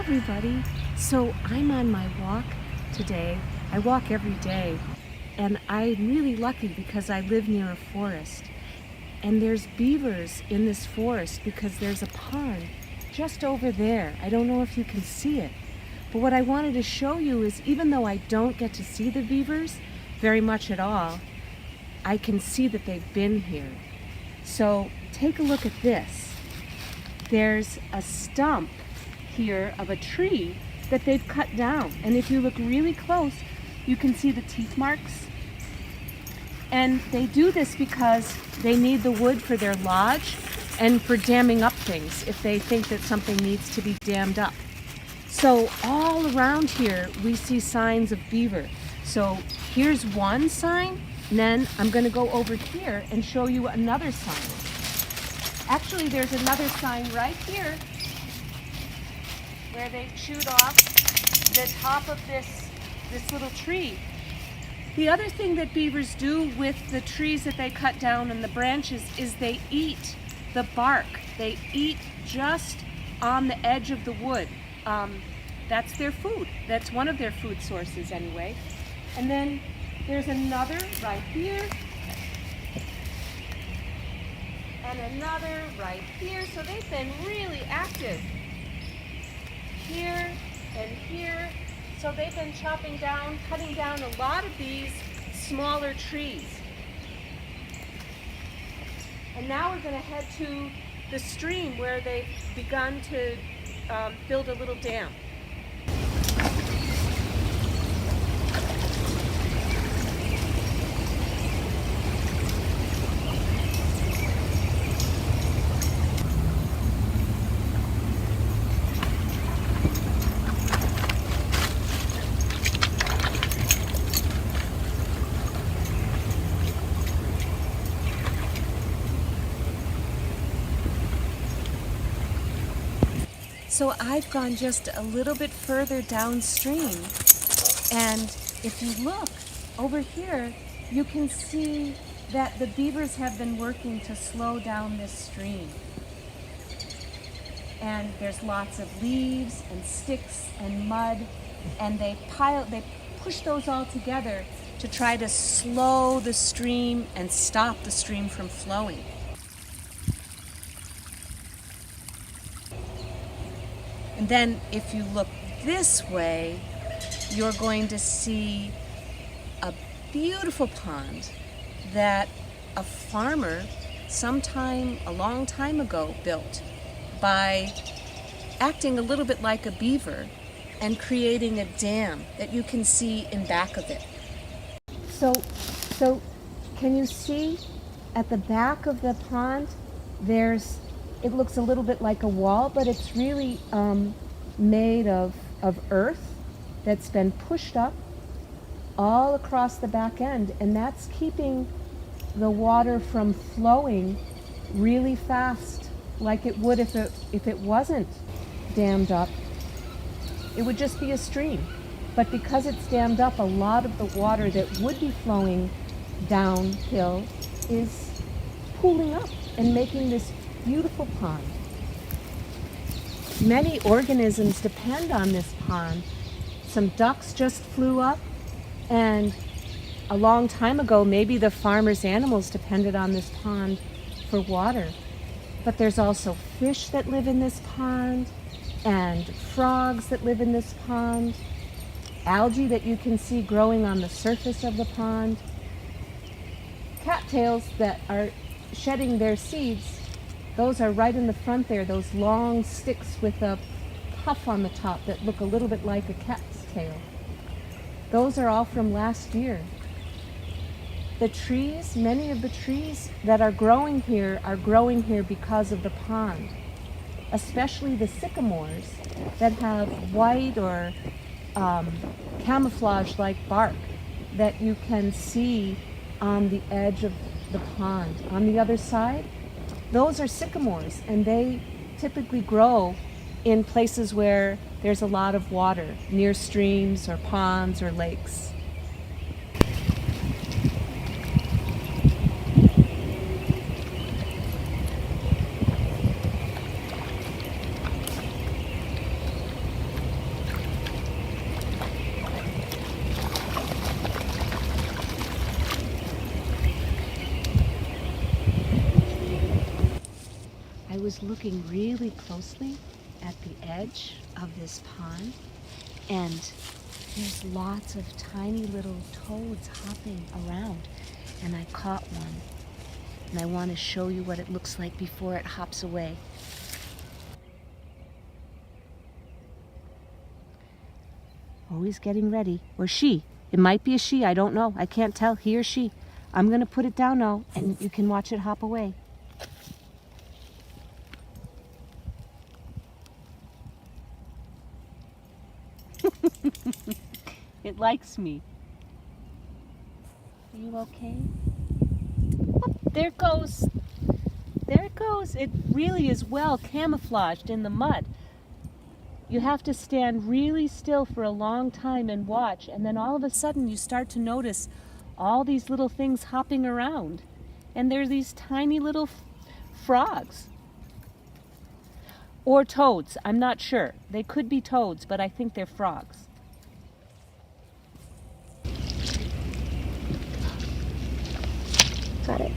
everybody. So I'm on my walk today. I walk every day, and I'm really lucky because I live near a forest. And there's beavers in this forest because there's a pond just over there. I don't know if you can see it. But what I wanted to show you is even though I don't get to see the beavers very much at all, I can see that they've been here. So take a look at this. There's a stump here of a tree that they've cut down. And if you look really close, you can see the teeth marks. And they do this because they need the wood for their lodge and for damming up things if they think that something needs to be dammed up. So all around here, we see signs of beaver. So here's one sign, and then I'm going to go over here and show you another sign. Actually, there's another sign right here where they chewed off the top of this little tree. The other thing that beavers do with the trees that they cut down and the branches is they eat the bark. They eat just on the edge of the wood. That's their food. That's one of their food sources anyway. And then there's another right here. And another right here. So they've been really active. Here and here. So they've been chopping down, cutting down a lot of these smaller trees. And now we're going to head to the stream where they've begun to build a little dam. So I've gone just a little bit further downstream, and if you look over here, you can see that the beavers have been working to slow down this stream. And there's lots of leaves and sticks and mud, and they push those all together to try to slow the stream and stop the stream from flowing. And then if you look this way, you're going to see a beautiful pond that a farmer a long time ago built by acting a little bit like a beaver and creating a dam that you can see in back of it. So can you see at the back of the pond, it looks a little bit like a wall, but it's really made of earth that's been pushed up all across the back end, and that's keeping the water from flowing really fast like it would if it wasn't dammed up. It would just be a stream. But because it's dammed up, a lot of the water that would be flowing downhill is pooling up and making this beautiful pond. Many organisms depend on this pond. Some ducks just flew up, and a long time ago, maybe the farmer's animals depended on this pond for water. But there's also fish that live in this pond, and frogs that live in this pond, algae that you can see growing on the surface of the pond, cattails that are shedding their seeds. Those are right in the front there, those long sticks with a puff on the top that look a little bit like a cat's tail. Those are all from last year. The trees, many of the trees that are growing here because of the pond, especially the sycamores that have white or camouflage-like bark that you can see on the edge of the pond. On the other side, those are sycamores, and they typically grow in places where there's a lot of water, near streams or ponds or lakes. was looking really closely at the edge of this pond, and there's lots of tiny little toads hopping around, and I caught one. And I want to show you what it looks like before it hops away. Always getting ready. Or she. It might be a she. I don't know. I can't tell. He or she. I'm going to put it down now, and you can watch it hop away. It likes me. Are you okay? Oh, there it goes. There it goes. It really is well camouflaged in the mud. You have to stand really still for a long time and watch, and then all of a sudden you start to notice all these little things hopping around. And there's these tiny little frogs. Or toads, I'm not sure. They could be toads, but I think they're frogs. Got it.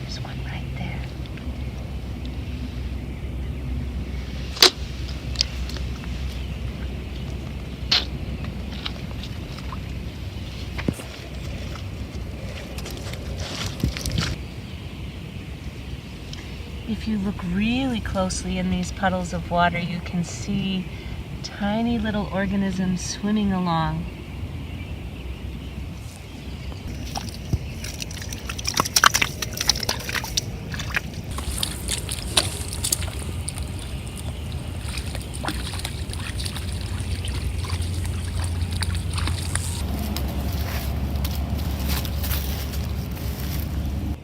There's one right there. If you look really closely in these puddles of water, you can see tiny little organisms swimming along.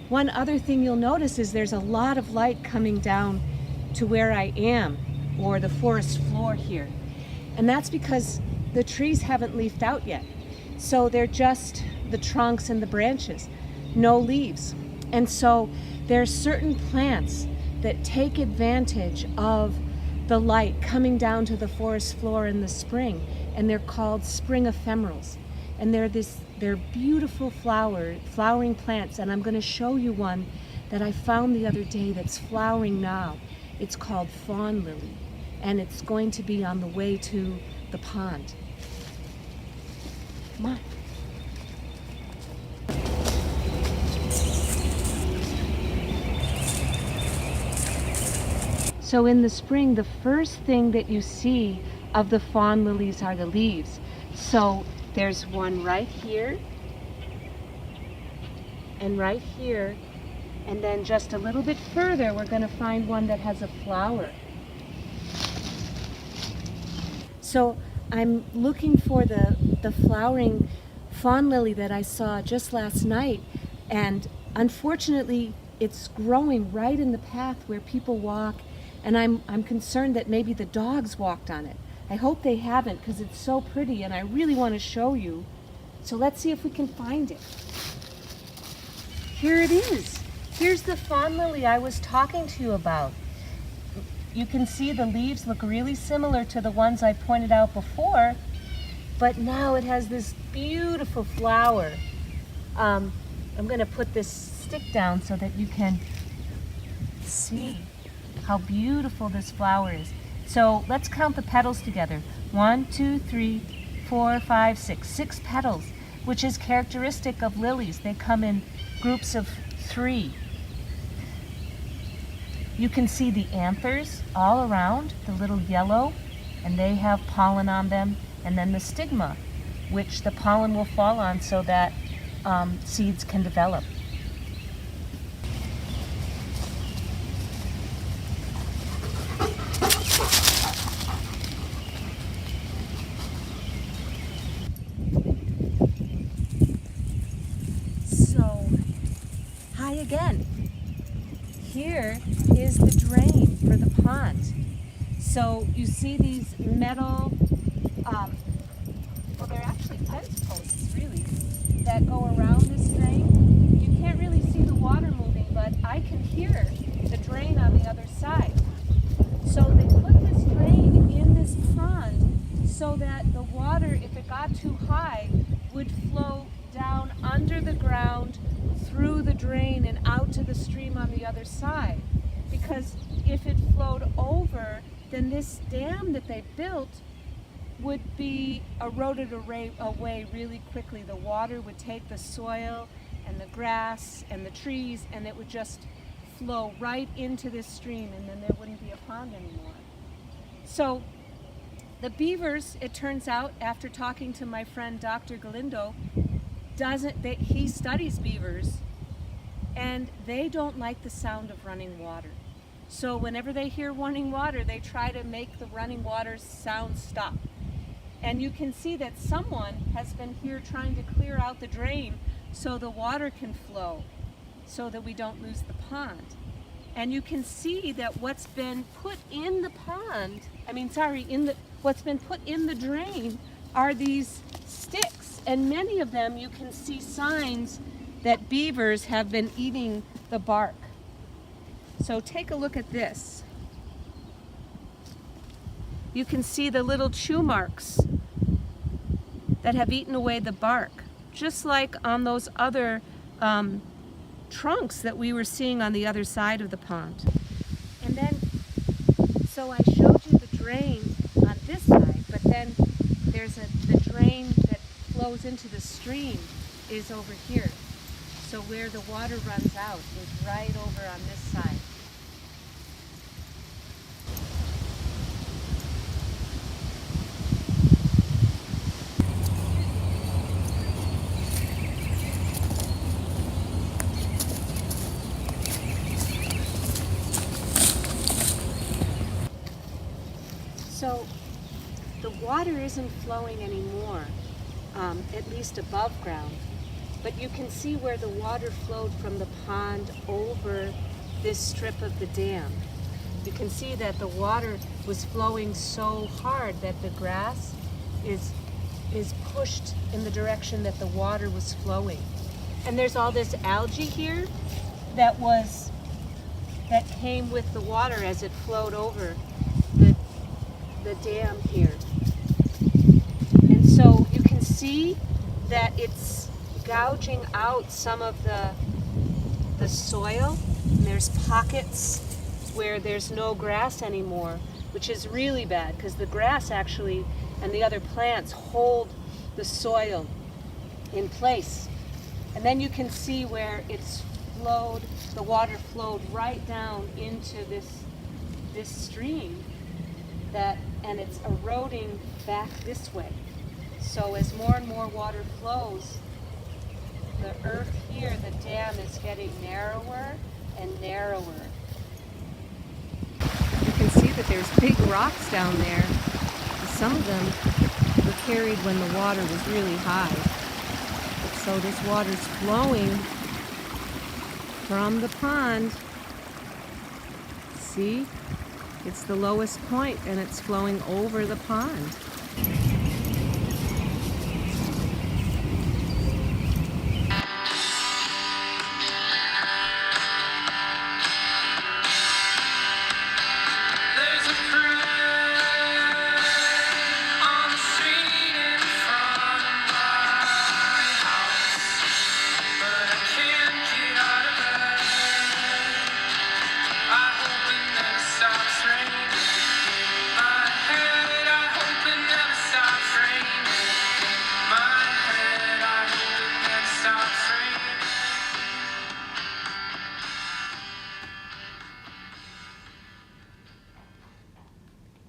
One other thing you'll notice is there's a lot of light coming down to where I am, or the forest floor here. And that's because the trees haven't leafed out yet. So they're just the trunks and the branches, no leaves. And so there's certain plants that take advantage of the light coming down to the forest floor in the spring, and they're called spring ephemerals. And they're beautiful flowering plants, and I'm going to show you one that I found the other day that's flowering now. It's called fawn lily, and it's going to be on the way to the pond. Come on. So in the spring, the first thing that you see of the fawn lilies are the leaves. So there's one right here, and right here, and then just a little bit further, we're going to find one that has a flower. So I'm looking for the flowering fawn lily that I saw just last night, and unfortunately, it's growing right in the path where people walk, and I'm concerned that maybe the dogs walked on it. I hope they haven't, because it's so pretty and I really want to show you. So let's see if we can find it. Here it is. Here's the fawn lily I was talking to you about. You can see the leaves look really similar to the ones I pointed out before, but now it has this beautiful flower. I'm going to put this stick down so that you can see how beautiful this flower is. So let's count the petals together. 1, 2, 3, 4, 5, 6. 6 petals, which is characteristic of lilies. They come in groups of 3. You can see the anthers all around, the little yellow, and they have pollen on them. And then the stigma, which the pollen will fall on so that seeds can develop. Hi again. Here is the drain for the pond. So you see these metal, well, they're actually fence posts really, that go around this drain. You can't really see the water moving, but I can hear the drain on the other side. So they put this drain in this pond so that the water, if it got too hot, other side. Because if it flowed over, then this dam that they built would be eroded away really quickly. The water would take the soil and the grass and the trees, and it would just flow right into this stream, and then there wouldn't be a pond anymore. So the beavers, it turns out, after talking to my friend Dr. Galindo, he studies beavers, and they don't like the sound of running water. So whenever they hear running water, they try to make the running water sound stop. And you can see that someone has been here trying to clear out the drain so the water can flow, so that we don't lose the pond. And you can see that what's been put in the pond, what's been put in the drain are these sticks. And many of them, you can see signs that beavers have been eating the bark. So take a look at this. You can see the little chew marks that have eaten away the bark, just like on those other trunks that we were seeing on the other side of the pond. And then, so I showed you the drain on this side, but then there's the drain that flows into the stream is over here. So where the water runs out is right over on this side. So the water isn't flowing anymore, at least above ground, but you can see where the water flowed from the pond over this strip of the dam. You can see that the water was flowing so hard that the grass is pushed in the direction that the water was flowing. And there's all this algae here that came with the water as it flowed over the dam here. And so you can see that it's gouging out some of the soil, and there's pockets where there's no grass anymore, which is really bad because the grass actually and the other plants hold the soil in place. And then you can see where the water flowed right down into this stream and it's eroding back this way. So as more and more water flows, the earth here, the dam, is getting narrower and narrower. You can see that there's big rocks down there. Some of them were carried when the water was really high. So this water's flowing from the pond. See? It's the lowest point and it's flowing over the pond.